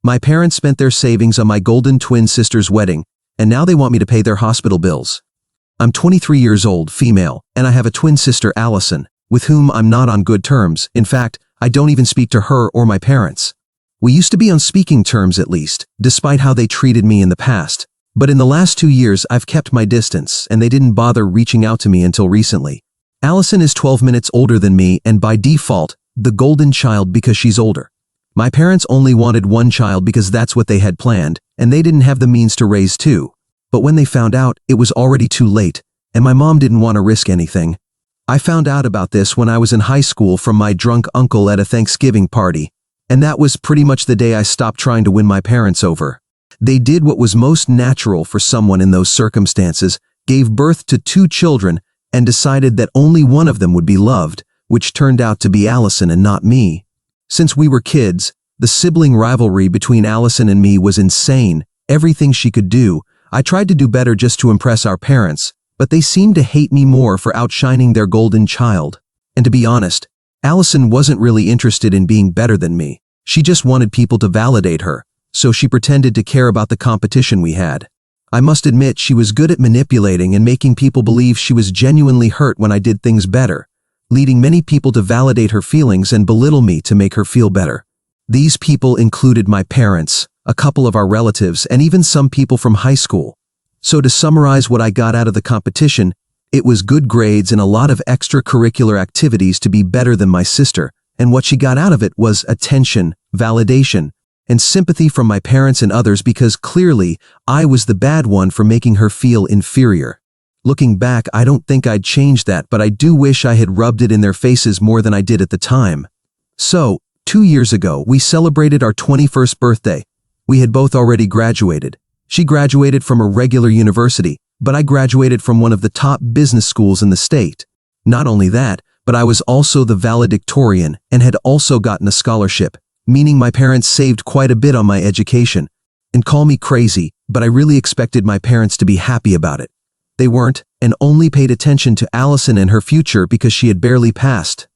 My parents spent their savings on my golden twin sister's wedding, and now they want me to pay their hospital bills. I'm 23 years old, female, and I have a twin sister, Allison, with whom I'm not on good terms. In fact, I don't even speak to her or my parents. We used to be on speaking terms at least, despite how they treated me in the past. But in the last 2 years, I've kept my distance, and they didn't bother reaching out to me until recently. Allison is 12 minutes older than me, and by default, the golden child because she's older. My parents only wanted one child because that's what they had planned, and they didn't have the means to raise two. But when they found out, it was already too late, and my mom didn't want to risk anything. I found out about this when I was in high school from my drunk uncle at a Thanksgiving party, and that was pretty much the day I stopped trying to win my parents over. They did what was most natural for someone in those circumstances, gave birth to 2 children, and decided that only one of them would be loved, which turned out to be Allison and not me. Since we were kids, the sibling rivalry between Allison and me was insane. Everything she could do, I tried to do better just to impress our parents, but they seemed to hate me more for outshining their golden child. And to be honest, Allison wasn't really interested in being better than me. She just wanted people to validate her, so she pretended to care about the competition we had. I must admit she was good at manipulating and making people believe she was genuinely hurt when I did things better, leading many people to validate her feelings and belittle me to make her feel better. These people included my parents, a couple of our relatives, and even some people from high school. So to summarize what I got out of the competition, it was good grades and a lot of extracurricular activities to be better than my sister, and what she got out of it was attention, validation, and sympathy from my parents and others because clearly I was the bad one for making her feel inferior. Looking back, I don't think I'd change that, but I do wish I had rubbed it in their faces more than I did at the time. So, 2 years ago, we celebrated our 21st birthday. We had both already graduated. She graduated from a regular university, but I graduated from one of the top business schools in the state. Not only that, but I was also the valedictorian and had also gotten a scholarship, meaning my parents saved quite a bit on my education. And call me crazy, but I really expected my parents to be happy about it. They weren't, and only paid attention to Allison and her future because she had barely passed.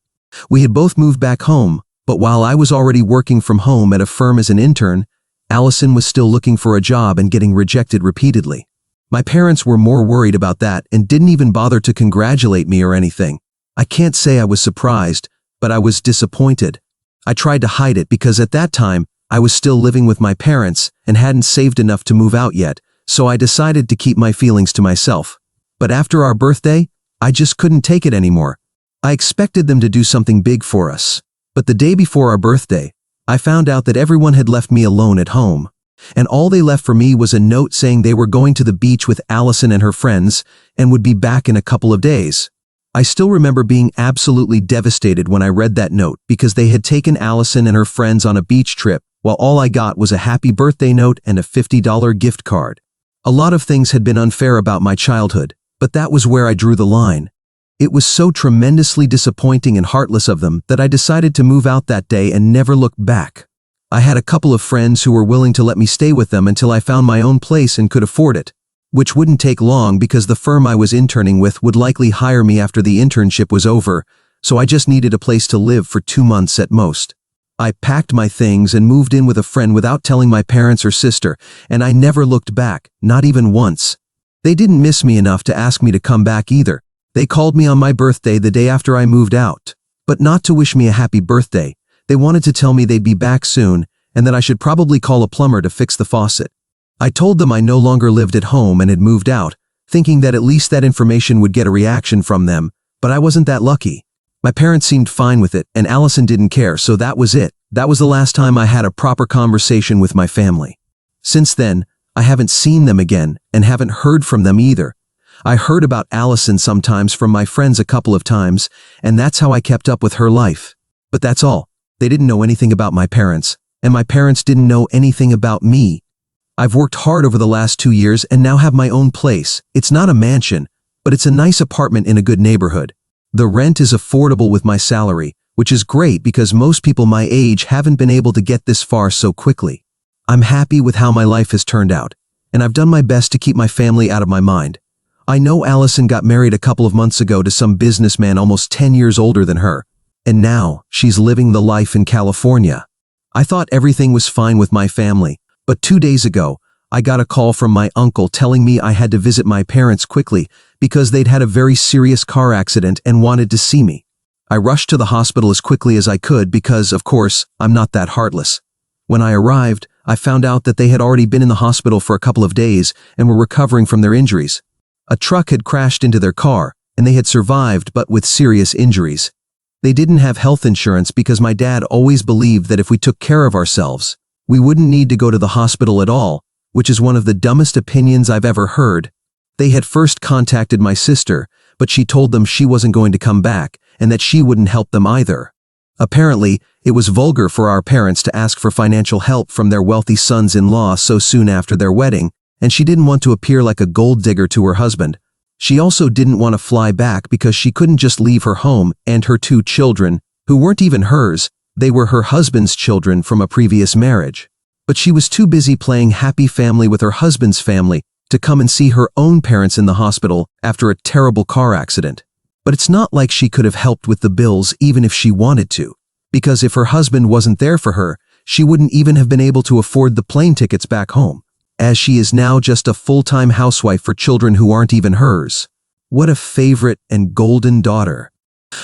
We had both moved back home, but while I was already working from home at a firm as an intern, Allison was still looking for a job and getting rejected repeatedly. My parents were more worried about that and didn't even bother to congratulate me or anything. I can't say I was surprised, but I was disappointed. I tried to hide it because at that time, I was still living with my parents and hadn't saved enough to move out yet, so I decided to keep my feelings to myself. But after our birthday, I just couldn't take it anymore. I expected them to do something big for us. But the day before our birthday, I found out that everyone had left me alone at home. And all they left for me was a note saying they were going to the beach with Allison and her friends and would be back in a couple of days. I still remember being absolutely devastated when I read that note because they had taken Allison and her friends on a beach trip while all I got was a happy birthday note and a $50 gift card. A lot of things had been unfair about my childhood, but that was where I drew the line. It was so tremendously disappointing and heartless of them that I decided to move out that day and never look back. I had a couple of friends who were willing to let me stay with them until I found my own place and could afford it, which wouldn't take long because the firm I was interning with would likely hire me after the internship was over, so I just needed a place to live for 2 months at most. I packed my things and moved in with a friend without telling my parents or sister, and I never looked back, not even once. They didn't miss me enough to ask me to come back either. They called me on my birthday the day after I moved out, but not to wish me a happy birthday. They wanted to tell me they'd be back soon and that I should probably call a plumber to fix the faucet. I told them I no longer lived at home and had moved out, thinking that at least that information would get a reaction from them, but I wasn't that lucky. My parents seemed fine with it, and Allison didn't care, so that was it. That was the last time I had a proper conversation with my family. Since then, I haven't seen them again and haven't heard from them either. I heard about Allison sometimes from my friends a couple of times, and that's how I kept up with her life. But that's all. They didn't know anything about my parents, and my parents didn't know anything about me. I've worked hard over the last 2 years and now have my own place. It's not a mansion, but it's a nice apartment in a good neighborhood. The rent is affordable with my salary, which is great because most people my age haven't been able to get this far so quickly. I'm happy with how my life has turned out, and I've done my best to keep my family out of my mind. I know Allison got married a couple of months ago to some businessman almost 10 years older than her, and now she's living the life in California. I thought everything was fine with my family, but 2 days ago, I got a call from my uncle telling me I had to visit my parents quickly because they'd had a very serious car accident and wanted to see me. I rushed to the hospital as quickly as I could because, of course, I'm not that heartless. When I arrived, I found out that they had already been in the hospital for a couple of days and were recovering from their injuries. A truck had crashed into their car, and they had survived but with serious injuries. They didn't have health insurance because my dad always believed that if we took care of ourselves, we wouldn't need to go to the hospital at all, which is one of the dumbest opinions I've ever heard. They had first contacted my sister, but she told them she wasn't going to come back and that she wouldn't help them either. Apparently, it was vulgar for our parents to ask for financial help from their wealthy sons-in-law so soon after their wedding, and she didn't want to appear like a gold digger to her husband. She also didn't want to fly back because she couldn't just leave her home and her 2 children, who weren't even hers. They were her husband's children from a previous marriage. But she was too busy playing happy family with her husband's family to come and see her own parents in the hospital after a terrible car accident. But it's not like she could have helped with the bills even if she wanted to, because if her husband wasn't there for her, she wouldn't even have been able to afford the plane tickets back home, as she is now just a full-time housewife for children who aren't even hers. What a favorite and golden daughter.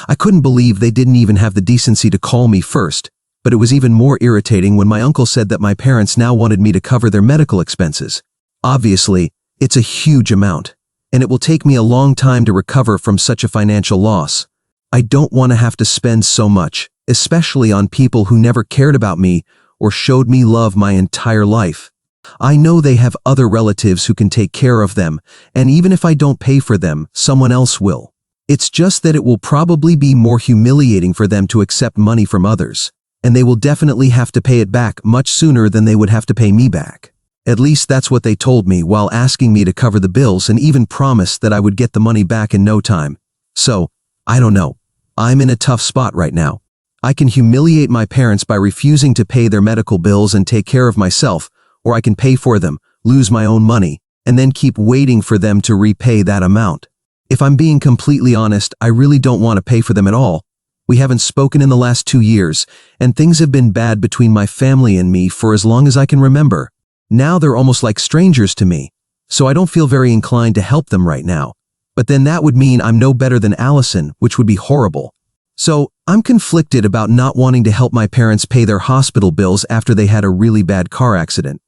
I couldn't believe they didn't even have the decency to call me first, but it was even more irritating when my uncle said that my parents now wanted me to cover their medical expenses. Obviously, it's a huge amount, and it will take me a long time to recover from such a financial loss. I don't want to have to spend so much, especially on people who never cared about me or showed me love my entire life. I know they have other relatives who can take care of them, and even if I don't pay for them, someone else will. It's just that it will probably be more humiliating for them to accept money from others, and they will definitely have to pay it back much sooner than they would have to pay me back. At least that's what they told me while asking me to cover the bills and even promised that I would get the money back in no time. So, I don't know. I'm in a tough spot right now. I can humiliate my parents by refusing to pay their medical bills and take care of myself, or I can pay for them, lose my own money, and then keep waiting for them to repay that amount. If I'm being completely honest, I really don't want to pay for them at all. We haven't spoken in the last 2 years, and things have been bad between my family and me for as long as I can remember. Now they're almost like strangers to me, so I don't feel very inclined to help them right now. But then that would mean I'm no better than Allison, which would be horrible. So, I'm conflicted about not wanting to help my parents pay their hospital bills after they had a really bad car accident.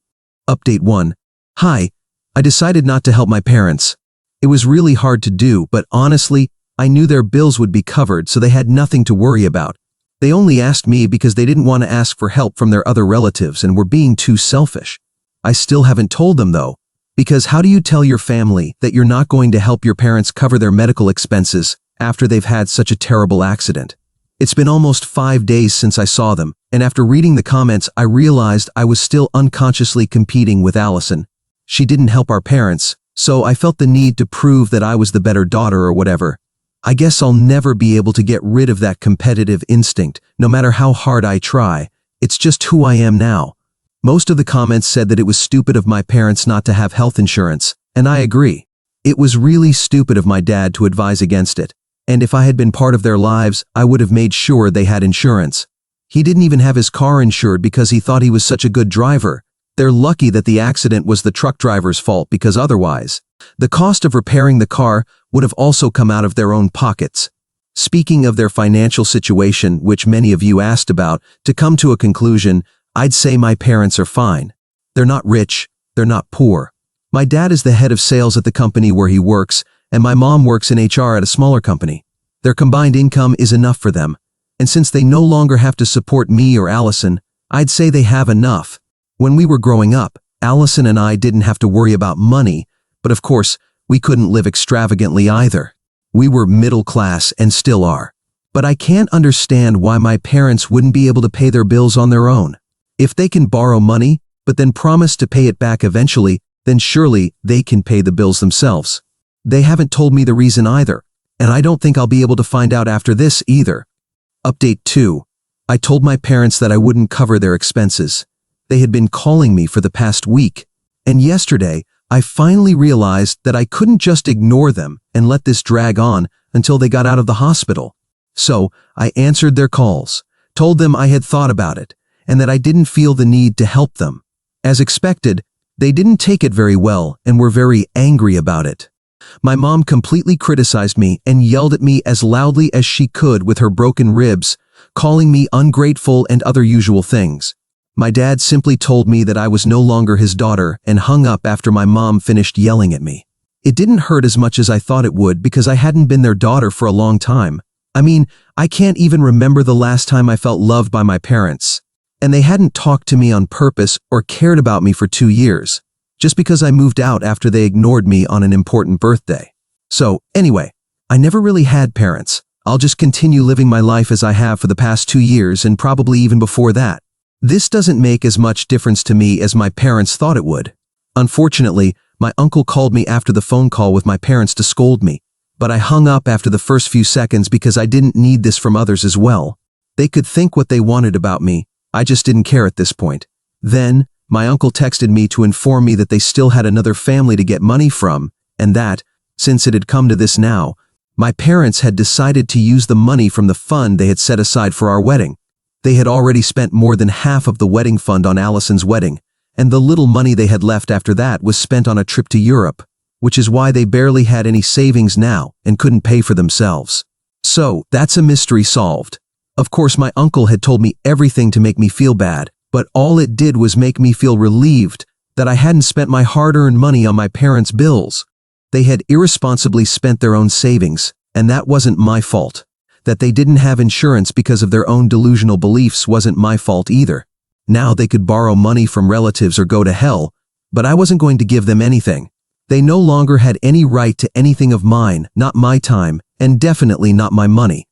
Update 1. Hi, I decided not to help my parents. It was really hard to do, but honestly, I knew their bills would be covered, so they had nothing to worry about. They only asked me because they didn't want to ask for help from their other relatives and were being too selfish. I still haven't told them though, because how do you tell your family that you're not going to help your parents cover their medical expenses after they've had such a terrible accident? It's been almost 5 days since I saw them, and after reading the comments, I realized I was still unconsciously competing with Allison. She didn't help our parents, so I felt the need to prove that I was the better daughter or whatever. I guess I'll never be able to get rid of that competitive instinct, no matter how hard I try. It's just who I am now. Most of the comments said that it was stupid of my parents not to have health insurance, and I agree. It was really stupid of my dad to advise against it, and if I had been part of their lives, I would have made sure they had insurance. He didn't even have his car insured because he thought he was such a good driver. They're lucky that the accident was the truck driver's fault, because otherwise, the cost of repairing the car would have also come out of their own pockets. Speaking of their financial situation, which many of you asked about, to come to a conclusion, I'd say my parents are fine. They're not rich, they're not poor. My dad is the head of sales at the company where he works, and my mom works in HR at a smaller company. Their combined income is enough for them, and since they no longer have to support me or Allison, I'd say they have enough. When we were growing up, Allison and I didn't have to worry about money, but of course, we couldn't live extravagantly either. We were middle class and still are. But I can't understand why my parents wouldn't be able to pay their bills on their own. If they can borrow money, but then promise to pay it back eventually, then surely they can pay the bills themselves. They haven't told me the reason either, and I don't think I'll be able to find out after this either. Update 2. I told my parents that I wouldn't cover their expenses. They had been calling me for the past week, and yesterday, I finally realized that I couldn't just ignore them and let this drag on until they got out of the hospital. So, I answered their calls, told them I had thought about it, and that I didn't feel the need to help them. As expected, they didn't take it very well and were very angry about it. My mom completely criticized me and yelled at me as loudly as she could with her broken ribs, calling me ungrateful and other usual things. My dad simply told me that I was no longer his daughter and hung up after my mom finished yelling at me. It didn't hurt as much as I thought it would because I hadn't been their daughter for a long time. I mean, I can't even remember the last time I felt loved by my parents. And they hadn't talked to me on purpose or cared about me for 2 years, just because I moved out after they ignored me on an important birthday. So, anyway, I never really had parents. I'll just continue living my life as I have for the past 2 years and probably even before that. This doesn't make as much difference to me as my parents thought it would. Unfortunately, my uncle called me after the phone call with my parents to scold me, but I hung up after the first few seconds because I didn't need this from others as well. They could think what they wanted about me, I just didn't care at this point. Then, my uncle texted me to inform me that they still had another family to get money from, and that, since it had come to this now, my parents had decided to use the money from the fund they had set aside for our wedding. They had already spent more than half of the wedding fund on Allison's wedding, and the little money they had left after that was spent on a trip to Europe, which is why they barely had any savings now and couldn't pay for themselves. So, that's a mystery solved. Of course, my uncle had told me everything to make me feel bad, but all it did was make me feel relieved that I hadn't spent my hard-earned money on my parents' bills. They had irresponsibly spent their own savings, and that wasn't my fault. That they didn't have insurance because of their own delusional beliefs wasn't my fault either. Now they could borrow money from relatives or go to hell, but I wasn't going to give them anything. They no longer had any right to anything of mine, not my time, and definitely not my money.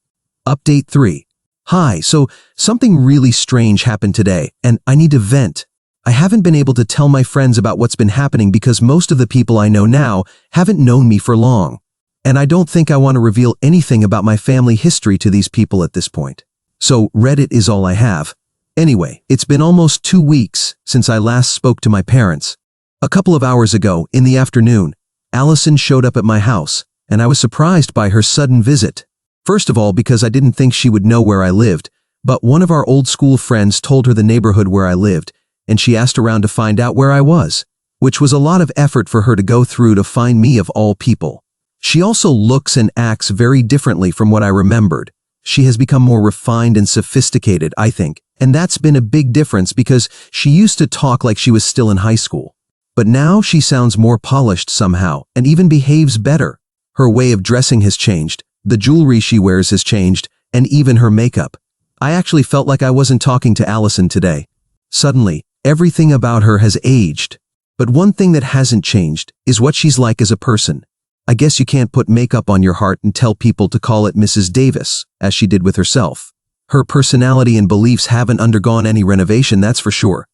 Update 3. Hi, so something really strange happened today, and I need to vent. I haven't been able to tell my friends about what's been happening because most of the people I know now haven't known me for long. And I don't think I want to reveal anything about my family history to these people at this point. So Reddit is all I have. Anyway, it's been almost 2 weeks since I last spoke to my parents. A couple of hours ago, in the afternoon, Allison showed up at my house, and I was surprised by her sudden visit. First of all, because I didn't think she would know where I lived, but one of our old school friends told her the neighborhood where I lived, and she asked around to find out where I was, which was a lot of effort for her to go through to find me of all people. She also looks and acts very differently from what I remembered. She has become more refined and sophisticated, I think, and that's been a big difference because she used to talk like she was still in high school. But now she sounds more polished somehow and even behaves better. Her way of dressing has changed, the jewelry she wears has changed, and even her makeup. I actually felt like I wasn't talking to Allison today. Suddenly, everything about her has aged. But one thing that hasn't changed is what she's like as a person. I guess you can't put makeup on your heart and tell people to call it Mrs. Davis, as she did with herself. Her personality and beliefs haven't undergone any renovation, that's for sure.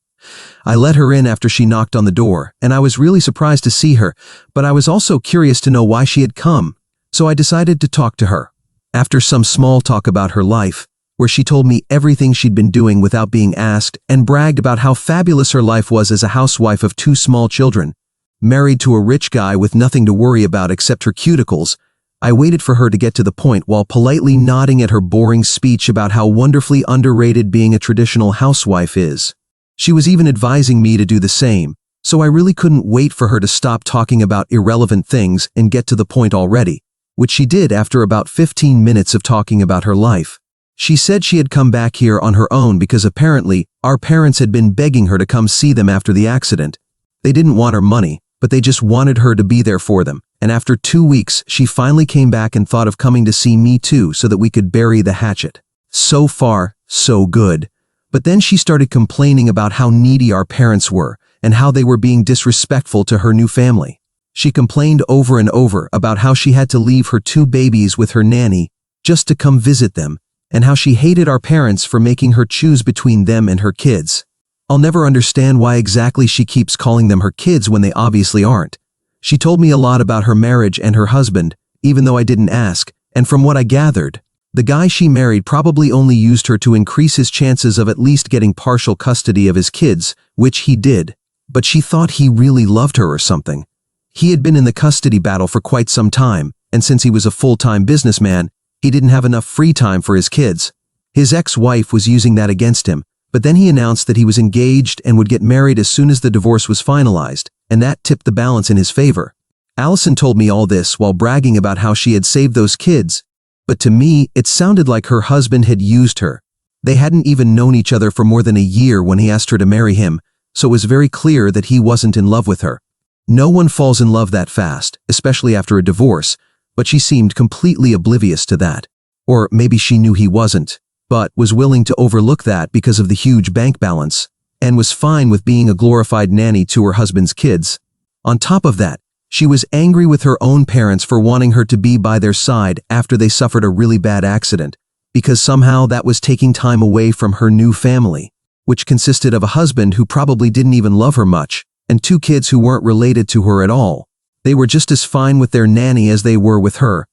I let her in after she knocked on the door, and I was really surprised to see her, but I was also curious to know why she had come, so I decided to talk to her. After some small talk about her life, where she told me everything she'd been doing without being asked and bragged about how fabulous her life was as a housewife of 2 small children, married to a rich guy with nothing to worry about except her cuticles, I waited for her to get to the point while politely nodding at her boring speech about how wonderfully underrated being a traditional housewife is. She was even advising me to do the same, so I really couldn't wait for her to stop talking about irrelevant things and get to the point already, which she did after about 15 minutes of talking about her life. She said she had come back here on her own because apparently our parents had been begging her to come see them after the accident. They didn't want her money, but they just wanted her to be there for them, and after 2 weeks she finally came back and thought of coming to see me too so that we could bury the hatchet. So far, so good. But then she started complaining about how needy our parents were and how they were being disrespectful to her new family. She complained over and over about how she had to leave her 2 babies with her nanny just to come visit them, and how she hated our parents for making her choose between them and her kids. I'll never understand why exactly she keeps calling them her kids when they obviously aren't. She told me a lot about her marriage and her husband, even though I didn't ask, and from what I gathered, the guy she married probably only used her to increase his chances of at least getting partial custody of his kids, which he did, but she thought he really loved her or something. He had been in the custody battle for quite some time, and since he was a full-time businessman, he didn't have enough free time for his kids. His ex-wife was using that against him, But then he announced that he was engaged and would get married as soon as the divorce was finalized, and that tipped the balance in his favor. Allison told me all this while bragging about how she had saved those kids, but to me, it sounded like her husband had used her. They hadn't even known each other for more than a year when he asked her to marry him, so it was very clear that he wasn't in love with her. No one falls in love that fast, especially after a divorce, but she seemed completely oblivious to that. Or maybe she knew he wasn't, but was willing to overlook that because of the huge bank balance, and was fine with being a glorified nanny to her husband's kids. On top of that, she was angry with her own parents for wanting her to be by their side after they suffered a really bad accident, because somehow that was taking time away from her new family, which consisted of a husband who probably didn't even love her much, and 2 kids who weren't related to her at all. They were just as fine with their nanny as they were with her.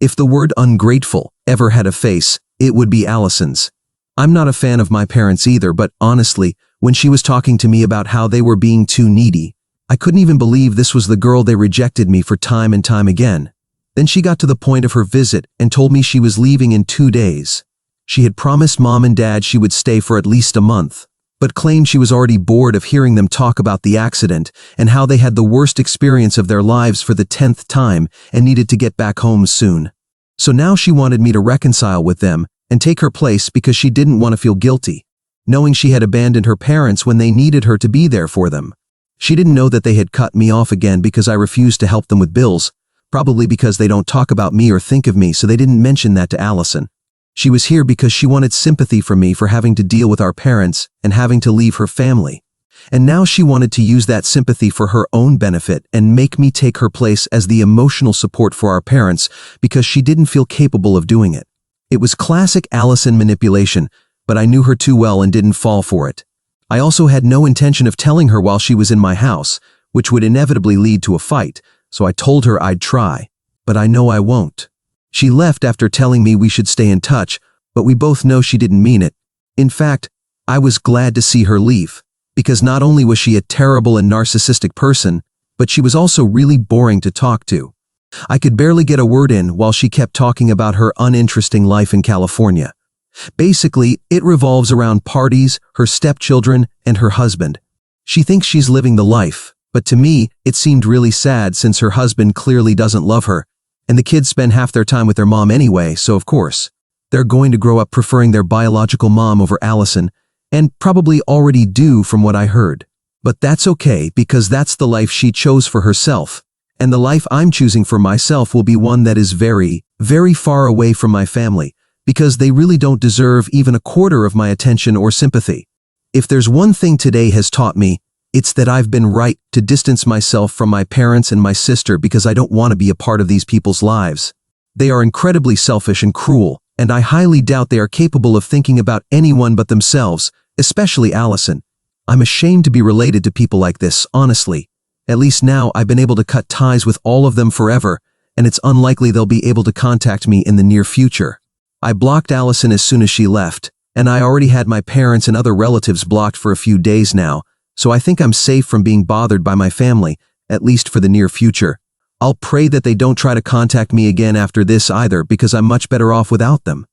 If the word ungrateful ever had a face, it would be Allison's. I'm not a fan of my parents either, but honestly, when she was talking to me about how they were being too needy, I couldn't even believe this was the girl they rejected me for time and time again. Then she got to the point of her visit and told me she was leaving in 2 days. She had promised Mom and Dad she would stay for at least a month, but claimed she was already bored of hearing them talk about the accident and how they had the worst experience of their lives for the 10th time and needed to get back home soon. So now she wanted me to reconcile with them and take her place because she didn't want to feel guilty, knowing she had abandoned her parents when they needed her to be there for them. She didn't know that they had cut me off again because I refused to help them with bills, probably because they don't talk about me or think of me, so they didn't mention that to Allison. She was here because she wanted sympathy from me for having to deal with our parents and having to leave her family. And now she wanted to use that sympathy for her own benefit and make me take her place as the emotional support for our parents because she didn't feel capable of doing it. It was classic Allison manipulation, but I knew her too well and didn't fall for it. I also had no intention of telling her while she was in my house, which would inevitably lead to a fight, so I told her I'd try, but I know I won't. She left after telling me we should stay in touch, but we both know she didn't mean it. In fact, I was glad to see her leave, because not only was she a terrible and narcissistic person, but she was also really boring to talk to. I could barely get a word in while she kept talking about her uninteresting life in California. Basically, it revolves around parties, her stepchildren, and her husband. She thinks she's living the life, but to me, it seemed really sad since her husband clearly doesn't love her, and the kids spend half their time with their mom anyway, so of course, they're going to grow up preferring their biological mom over Allison, and probably already do from what I heard. But that's okay because that's the life she chose for herself, and the life I'm choosing for myself will be one that is very, very far away from my family, because they really don't deserve even a quarter of my attention or sympathy. If there's one thing today has taught me, it's that I've been right to distance myself from my parents and my sister because I don't want to be a part of these people's lives. They are incredibly selfish and cruel, and I highly doubt they are capable of thinking about anyone but themselves, especially Allison. I'm ashamed to be related to people like this, honestly. At least now I've been able to cut ties with all of them forever, and it's unlikely they'll be able to contact me in the near future. I blocked Allison as soon as she left, and I already had my parents and other relatives blocked for a few days now, so I think I'm safe from being bothered by my family, at least for the near future. I'll pray that they don't try to contact me again after this either because I'm much better off without them.